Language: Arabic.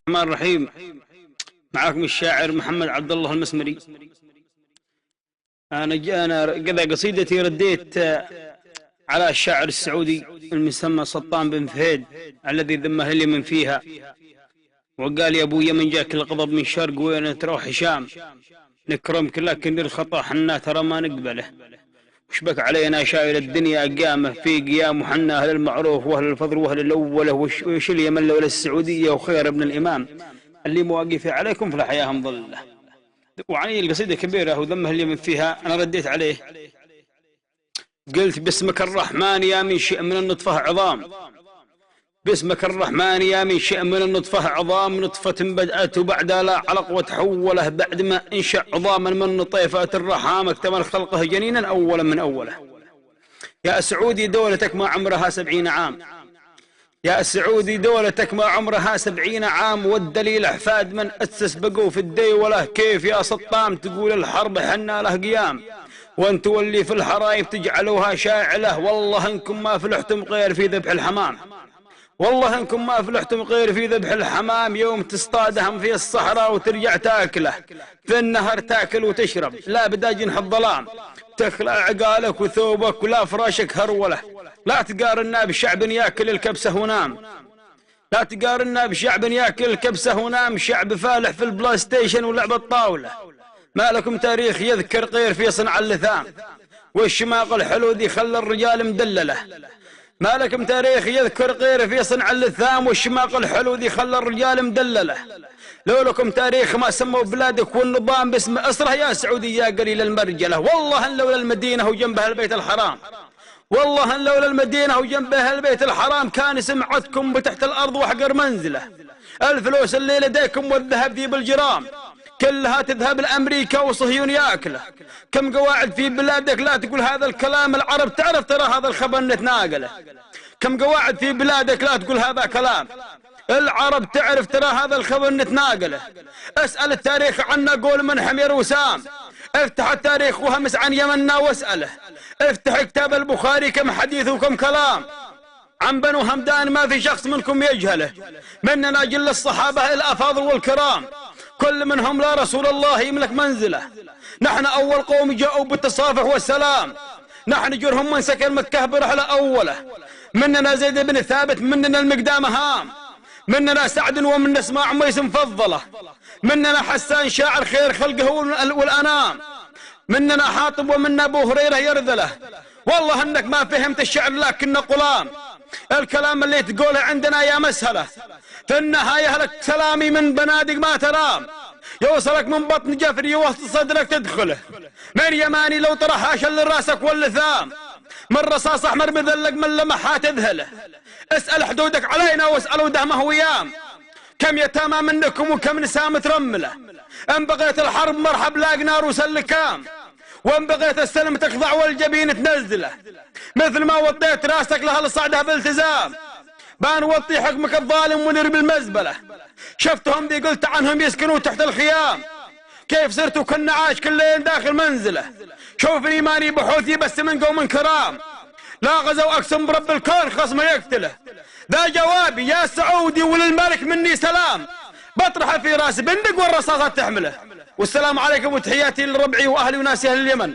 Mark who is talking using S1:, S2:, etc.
S1: الرحمن الرحيم. معكم الشاعر محمد عبد الله المسمري. أنا قذا قصيدتي رديت على الشاعر السعودي المسمى سلطان بن فهيد الذي ذمه لي من فيها، وقال يا أبويا من جاك الغضب من شرق وين تروح هشام، نكرمك لكن الخطأ حنا ترى ما نقبله، وشبك علينا شايل الدنيا قيامه في قيام، وحنا أهل المعروف وأهل الفضل وأهل الأولى، وش اليمن لولا السعودية وخير ابن الإمام اللي مواقفي عليكم في الحياة مضلة. وعني القصيدة كبيرة وذمه اللي من فيها أنا رديت عليه، قلت باسمك الرحمن يا من شئ من النطفة عظام، باسمك الرحمن يا من شئ من النطفة عظام، نطفة بدأت وبعد لا علق وتحوله بعد ما انشأ عظاما من طيفات الرحام، اكتمل خلقه جنينا أولا من أوله. يا سعودي دولتك ما عمرها 70 عام، يا سعودي دولتك ما عمرها 70 عام، والدليل أحفاد من أسس بقوا في الديولة، كيف يا سطام تقول الحرب حنا له قيام، وانتوا اللي في الحرايب تجعلوها شاعلة، والله انكم ما فلحتم غير في ذبح الحمام، والله انكم ما فلحتم غير في ذبح الحمام، يوم تصطادهم في الصحراء وترجع تاكله، في النهر تاكل وتشرب لا بدا جنح الظلام، تخلع عقالك وثوبك ولا فراشك هروله، لا تقارنا بشعب ياكل الكبسه ونام، لا تقارنا بشعب ياكل الكبسه ونام، شعب فالح في البلاي ستيشن ولعب الطاوله، ما لكم تاريخ يذكر غير في صنع اللثام، والشماغ الحلو ذي خلى الرجال مدلله، ما لكم تاريخ يذكر غير في صنع اللثام، والشماغ الحلو ذي خلى الرجال مدلله، لو لكم تاريخ ما سموا بلادك والنظام باسم أسره يا سعودي يا قليل المرجله، والله ان لولا المدينه وجنبها البيت الحرام، والله ان لولا المدينه وجنبها البيت الحرام كان سمعتكم بتحت الارض وحقر منزله، الفلوس اللي لديكم والذهب ذي بالجرام كلها تذهب لأمريكا وصهيون ياكله، كم قواعد في بلادك لا تقول هذا الكلام، العرب تعرف ترى هذا الخبر نتناقله، كم قواعد في بلادك لا تقول هذا كلام، العرب تعرف ترى هذا الخبر نتناقله، اسأل التاريخ عنا قول من حمير وسام، افتح التاريخ وهمس عن يمنا واسأله، افتح كتاب البخاري كم حديث وكم كلام، عن بنو همدان ما في شخص منكم يجهله، مننا جل الصحابة الأفاضل والكرام، كل منهم لا رسول الله يملك منزله، نحن أول قوم جاءوا بالتصافح والسلام، نحن جرهم من سكن مكة برحلة أوله، مننا زيد بن ثابت مننا المقدام هام، مننا سعد ومن اسماع عميس مفضلة، مننا حسان شاعر خير خلقه والأنام، مننا حاطب ومنا أبو هريرة يرذله، والله انك ما فهمت الشعر لكن قلام، الكلام اللي تقوله عندنا يا مسهله، في النهايه لك سلامي من بنادق ما ترام، يوصلك من بطن جفري وسط صدرك تدخله، من يماني لو طرح اشل راسك واللثام، من رصاص احمر مذلق من لمحات تذهله، اسال حدودك علينا واسالوا دهمه ويام، كم يتامى منكم وكم نساء مترمله، ان بغيت الحرب مرحب لاق نار وسلكام، وان بغيت السلم تخضع والجبين تنزله، مثل ما وطيت راسك لها صعدها بالتزام، بان وطي حكمك الظالم ونر بالمزبله، شفتهم ذي قلت عنهم يسكنوا تحت الخيام، كيف صرتوا كالنعاش كل ليل داخل منزله، شوف ايماني بحوثي بس من قوم كرام، لا غزوا اقسم برب الكون خصم يقتله، ذا جوابي يا سعودي وللملك مني سلام، بطرحه في راس بندق والرصاصات تحمله، والسلام عليكم وتحياتي لربعي واهلي وناسي اهل اليمن.